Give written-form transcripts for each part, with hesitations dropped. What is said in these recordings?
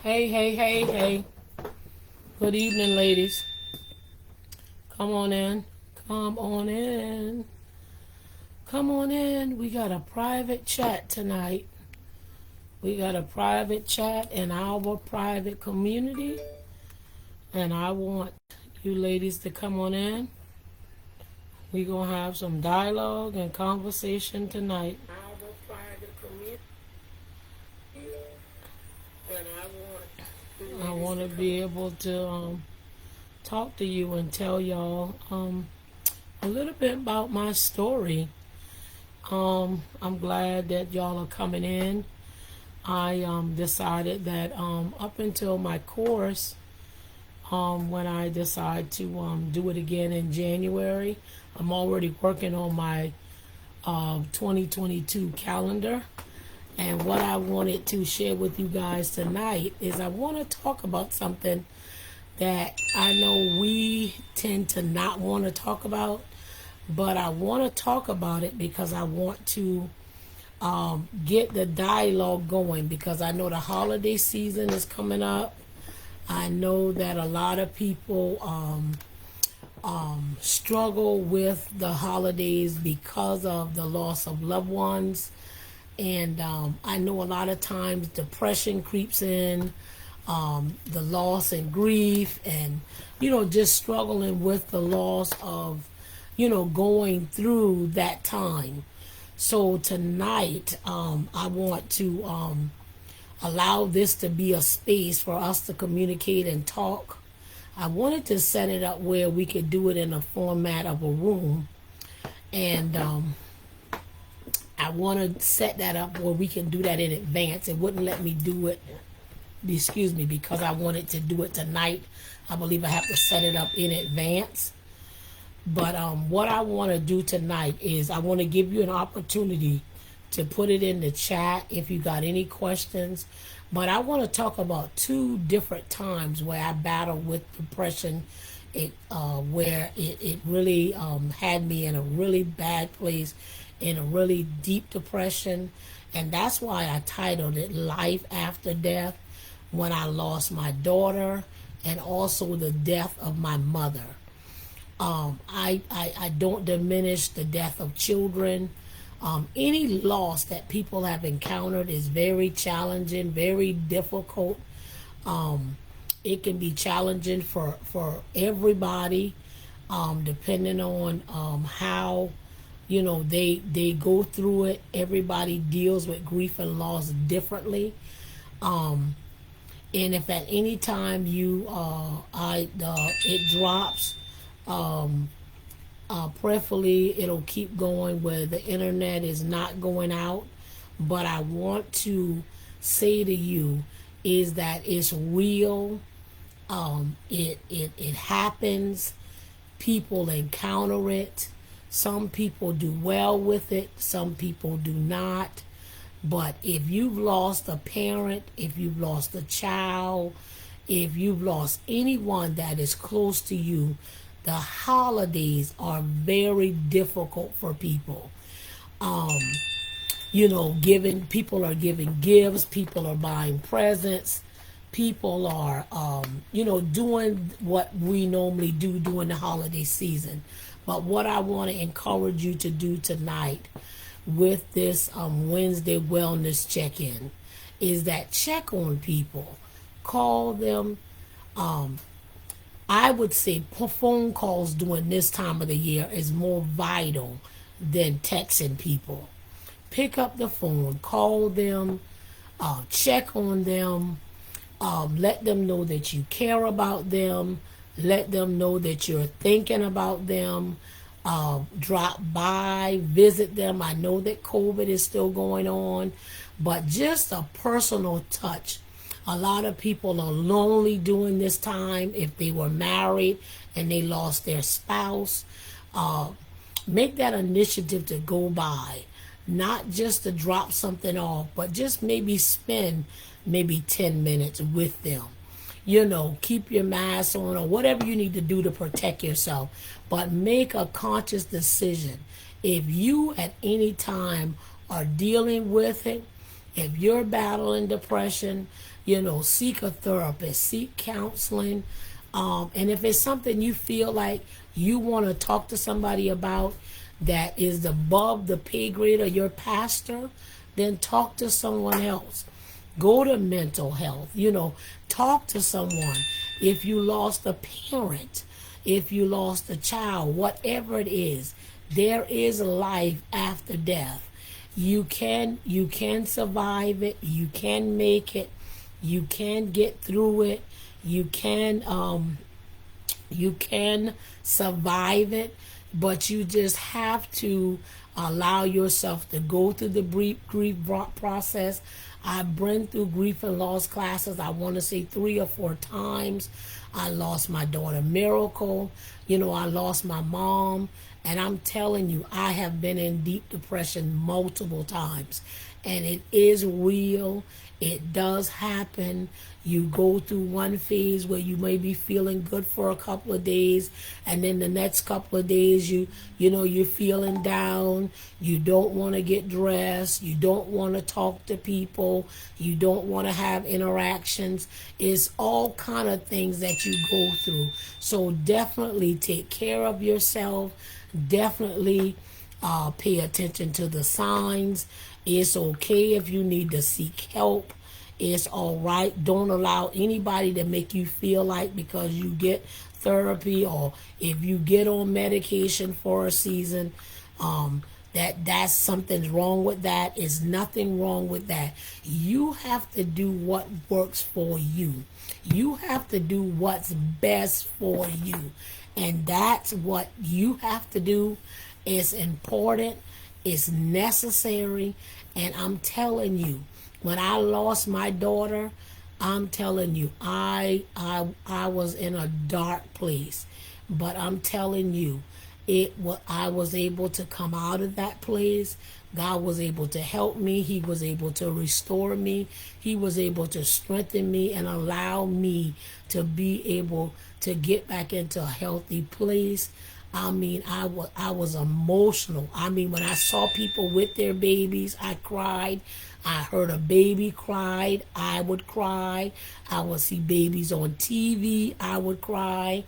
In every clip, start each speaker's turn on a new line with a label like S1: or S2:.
S1: Hey, hey, hey, hey. Good evening, ladies. Come on in. Come on in. Come on in. We got a private chat tonight. We got a private chat in our private community. And I want you ladies to come on in. We're going to have some dialogue and conversation tonight. Our private community. And I want to be able to talk to you and tell y'all a little bit about my story. I'm glad that y'all are coming in. I decided that up until my course, when I decide to do it again in January, I'm already working on my 2022 calendar. And what I wanted to share with you guys tonight is I want to talk about something that I know we tend to not want to talk about, but I want to talk about it because I want to get the dialogue going, because I know the holiday season is coming up. I know that a lot of people struggle with the holidays because of the loss of loved ones. And I know a lot of times depression creeps in, the loss and grief, and, just struggling with the loss of, going through that time. So tonight, I want to allow this to be a space for us to communicate and talk. I wanted to set it up where we could do it in a format of a room. And I want to set that up where we can do that in advance. It wouldn't let me do it, because I wanted to do it tonight. I believe I have to set it up in advance. But what I want to do tonight is I want to give you an opportunity to put it in the chat if you got any questions. But I want to talk about two different times where I battled with depression, where it really had me in a really bad place, in a really deep depression. And that's why I titled it Life After Death, when I lost my daughter and also the death of my mother. I don't diminish the death of children. Any loss that people have encountered is very challenging, very difficult. It can be challenging for everybody, depending on how they go through it. Everybody deals with grief and loss differently. And if at any time it drops, prayerfully it'll keep going where the internet is not going out. But I want to say to you is that it's real. It happens. People encounter it. Some people do well with it, some people do not. But if you've lost a parent, if you've lost a child, if you've lost anyone that is close to you, the holidays are very difficult for people. People are giving gifts, people are buying presents, people are, doing what we normally do during the holiday season. But what I want to encourage you to do tonight with this Wednesday wellness check-in is that check on people, call them. I would say phone calls during this time of the year is more vital than texting people. Pick up the phone, call them, check on them, let them know that you care about them, let them know that you're thinking about them. Drop by, visit them. I know that COVID is still going on, but just a personal touch. A lot of people are lonely during this time if they were married and they lost their spouse. Make that initiative to go by, not just to drop something off, but just maybe spend maybe 10 minutes with them. Keep your mask on or whatever you need to do to protect yourself. But make a conscious decision. If you at any time are dealing with it, If you're battling depression, seek a therapist, seek counseling. And if it's something you feel like you want to talk to somebody about that is above the pay grade of your pastor, then talk to someone else. Go to mental health, talk to someone. If you lost a parent, if you lost a child, whatever it is, there is life after death. You can survive it, you can make it, you can get through it, you can survive it, but you just have to allow yourself to go through the grief process. I've been through grief and loss classes, I want to say 3 or 4 times. I lost my daughter Miracle, I lost my mom, and I'm telling you, I have been in deep depression multiple times, and it is real. It does happen. You go through one phase where you may be feeling good for a couple of days, and then the next couple of days you're feeling down. You don't want to get dressed. You don't want to talk to people. You don't want to have interactions. It's all kind of things that you go through. So definitely take care of yourself. Definitely pay attention to the signs. It's okay if you need to seek help. It's all right. Don't allow anybody to make you feel like because you get therapy or if you get on medication for a season, that's something's wrong with that. Is nothing wrong with that. You have to do what works for you. You have to do what's best for you. And that's what you have to do. It's important. It's necessary. And I'm telling you, when I lost my daughter, I'm telling you, I was in a dark place. But I'm telling you, I was able to come out of that place. God was able to help me. He was able to restore me. He was able to strengthen me and allow me to be able to get back into a healthy place. I mean, I was emotional. I mean, when I saw people with their babies, I cried. I heard a baby cried, I would cry. I would see babies on TV, I would cry.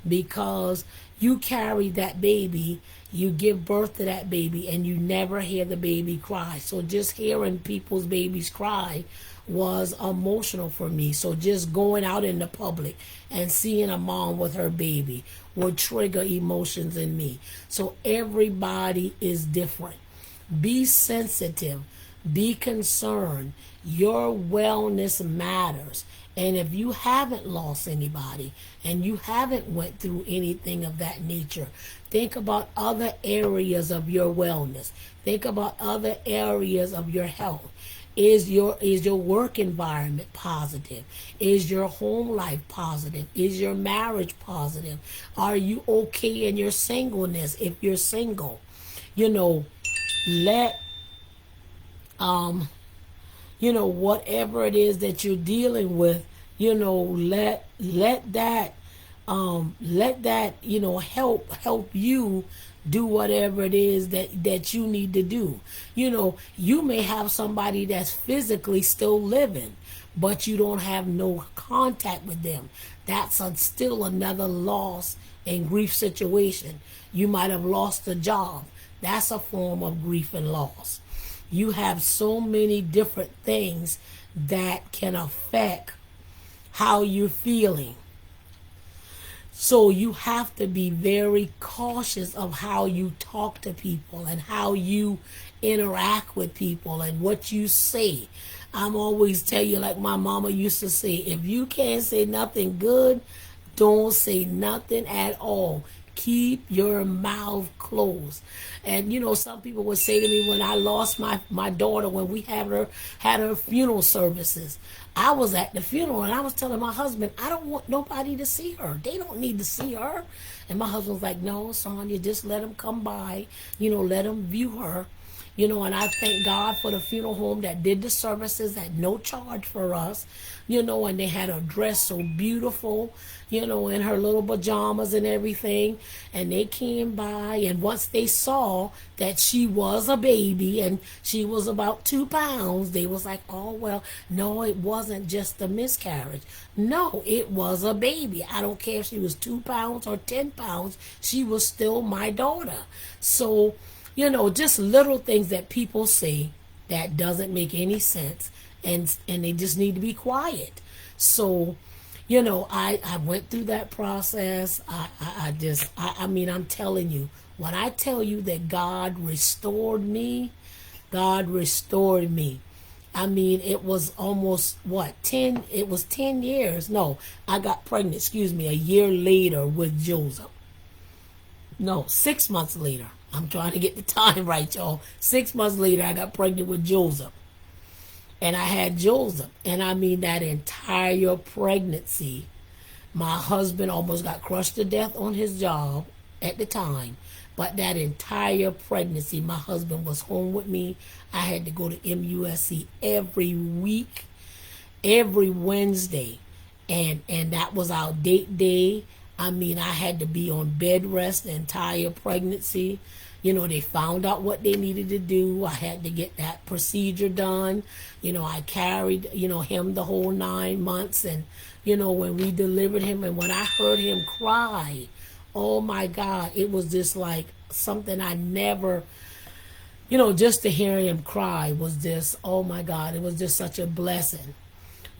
S1: Because you carry that baby, you give birth to that baby, and you never hear the baby cry. So just hearing people's babies cry was emotional for me. So just going out in the public and seeing a mom with her baby would trigger emotions in me. So everybody is different. Be sensitive. Be concerned. Your wellness matters. And if you haven't lost anybody and you haven't went through anything of that nature, think about other areas of your wellness. Think about other areas of your health. Is your work environment positive? Is your home life positive? Is your marriage positive? Are you okay in your singleness if you're single? Let whatever it is that you're dealing with, let that help you do whatever it is that you need to do. You may have somebody that's physically still living, but you don't have no contact with them. That's still another loss and grief situation. You might have lost a job. That's a form of grief and loss. You have so many different things that can affect how you're feeling. So you have to be very cautious of how you talk to people and how you interact with people and what you say. I'm always tell you, like my mama used to say, if you can't say nothing good, don't say nothing at all. Keep your mouth closed. And some people would say to me when I lost my daughter, when we had her funeral services, I was at the funeral and I was telling my husband, I don't want nobody to see her. They don't need to see her. And my husband was like, no, Sonia, just let them come by, let them view her. And I thank God for the funeral home that did the services at no charge for us, and they had her dressed so beautiful, in her little pajamas and everything. And they came by, and once they saw that she was a baby and she was about 2 pounds, they was like, oh, well, no, it wasn't just a miscarriage. No, it was a baby. I don't care if she was 2 pounds or 10 pounds, she was still my daughter. So, just little things that people say that doesn't make any sense, and they just need to be quiet. So, I went through that process. I mean, I'm telling you, when I tell you that God restored me, God restored me. I mean, it was almost it was 10 years. No, I got pregnant, a year later with Joseph. No, 6 months later. I'm trying to get the time right, y'all. 6 months later, I got pregnant with Joseph. And I had Joseph. And I mean, that entire pregnancy, my husband almost got crushed to death on his job at the time. But that entire pregnancy, my husband was home with me. I had to go to MUSC every week, every Wednesday. And that was our date day. I mean, I had to be on bed rest the entire pregnancy. They found out what they needed to do. I had to get that procedure done. I carried, him the whole 9 months. And, when we delivered him and when I heard him cry, oh my God, it was just like something I never, just to hear him cry was just, oh my God, it was just such a blessing.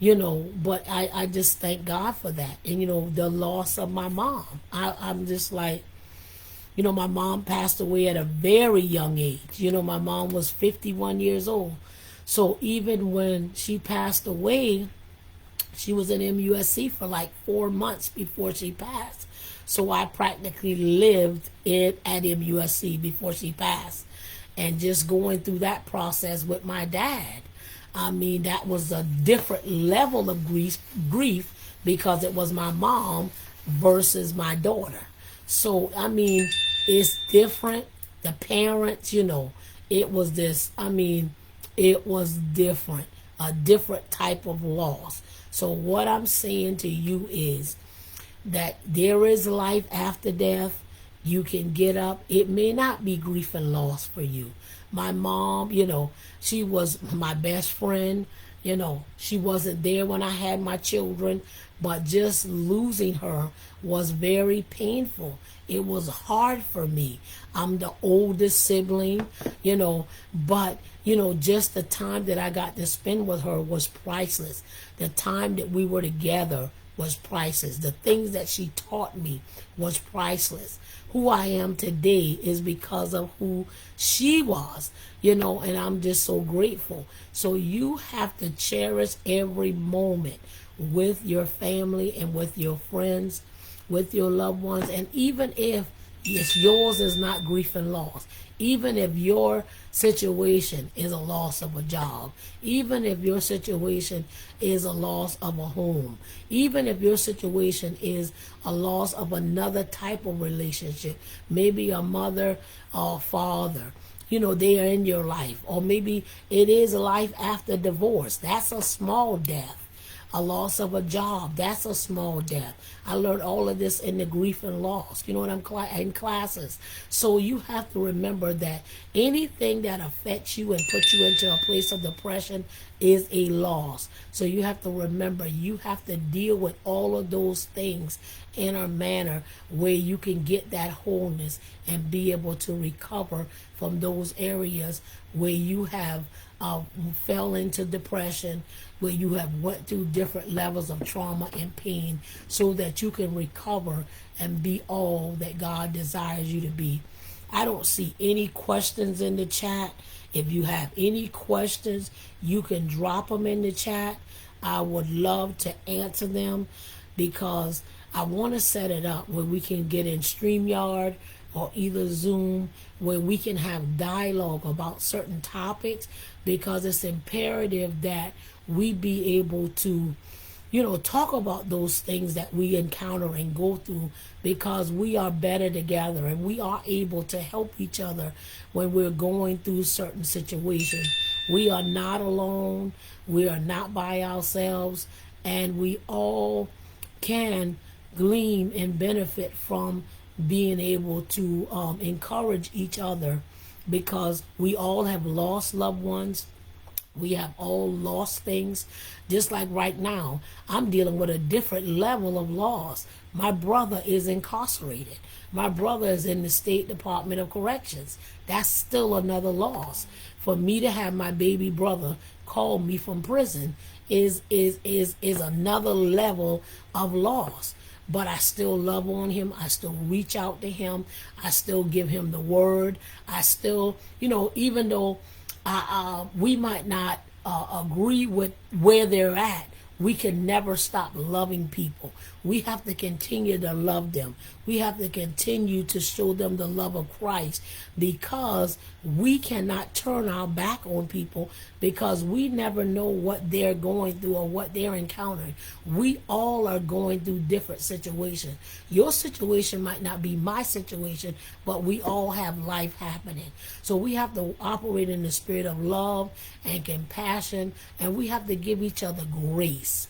S1: But I just thank God for that. And, the loss of my mom, I'm just like, my mom passed away at a very young age. My mom was 51 years old. So even when she passed away, she was in MUSC for like 4 months before she passed. So I practically lived at MUSC before she passed. And just going through that process with my dad, I mean, that was a different level of grief because it was my mom versus my daughter. So, I mean, it's different. The parents, it was this, I mean, it was different, a different type of loss. So what I'm saying to you is that there is life after death. You can get up. It may not be grief and loss for you. My mom, she was my best friend. She wasn't there when I had my children, but just losing her was very painful. It was hard for me. I'm the oldest sibling, but, just the time that I got to spend with her was priceless. The time that we were together was priceless. The things that she taught me was priceless. Who I am today is because of who she was, and I'm just so grateful. So you have to cherish every moment with your family and with your friends, with your loved ones. And even if yours is not grief and loss, even if your situation is a loss of a job, even if your situation is a loss of a home, even if your situation is a loss of another type of relationship, maybe a mother or father, they are in your life, or maybe it is life after divorce. That's a small death. A loss of a job, that's a small death. I learned all of this in the grief and loss, what I'm in classes. So you have to remember that anything that affects you and puts you into a place of depression is a loss. So you have to remember, you have to deal with all of those things in a manner where you can get that wholeness and be able to recover from those areas where you have fell into depression, where you have went through different levels of trauma and pain, so that you can recover and be all that God desires you to be. I don't see any questions in the chat. If you have any questions, you can drop them in the chat. I would love to answer them, because I want to set it up where we can get in StreamYard or either Zoom, where we can have dialogue about certain topics, because it's imperative that we be able to, talk about those things that we encounter and go through, because we are better together and we are able to help each other when we're going through certain situations. We are not alone. We are not by ourselves, and we all can glean and benefit from being able to encourage each other, because we all have lost loved ones. We have all lost things. Just like right now, I'm dealing with a different level of loss. My brother is incarcerated. My brother is in the State Department of Corrections. That's still another loss. For me to have my baby brother call me from prison is another level of loss. But I still love on him. I still reach out to him. I still give him the word. I still, even though we might not agree with where they're at, we can never stop loving people. We have to continue to love them. We have to continue to show them the love of Christ, because we cannot turn our back on people, because we never know what they're going through or what they're encountering. We all are going through different situations. Your situation might not be my situation, but we all have life happening. So we have to operate in the spirit of love and compassion, and we have to give each other grace.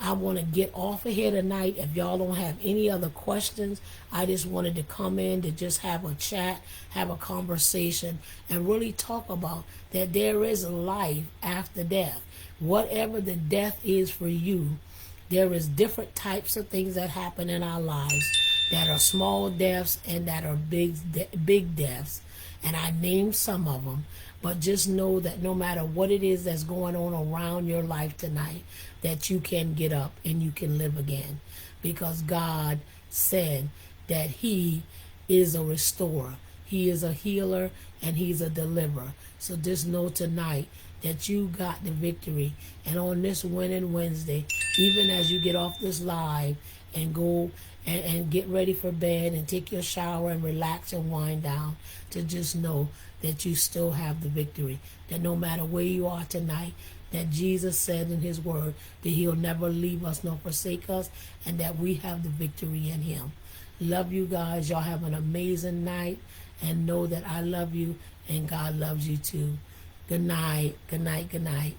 S1: I want to get off of here tonight. If y'all don't have any other questions, I just wanted to come in to just have a chat, have a conversation, and really talk about that there is a life after death. Whatever the death is for you, there is different types of things that happen in our lives that are small deaths and that are big deaths. And I named some of them. But just know that no matter what it is that's going on around your life tonight, that you can get up and you can live again. Because God said that He is a restorer. He is a healer and He's a deliverer. So just know tonight that you got the victory. And on this Winning Wednesday, even as you get off this live and go and get ready for bed and take your shower and relax and wind down, to just know that you still have the victory. That no matter where you are tonight, that Jesus said in His word that He'll never leave us nor forsake us, and that we have the victory in Him. Love you guys. Y'all have an amazing night, and know that I love you and God loves you too. Good night. Good night. Good night.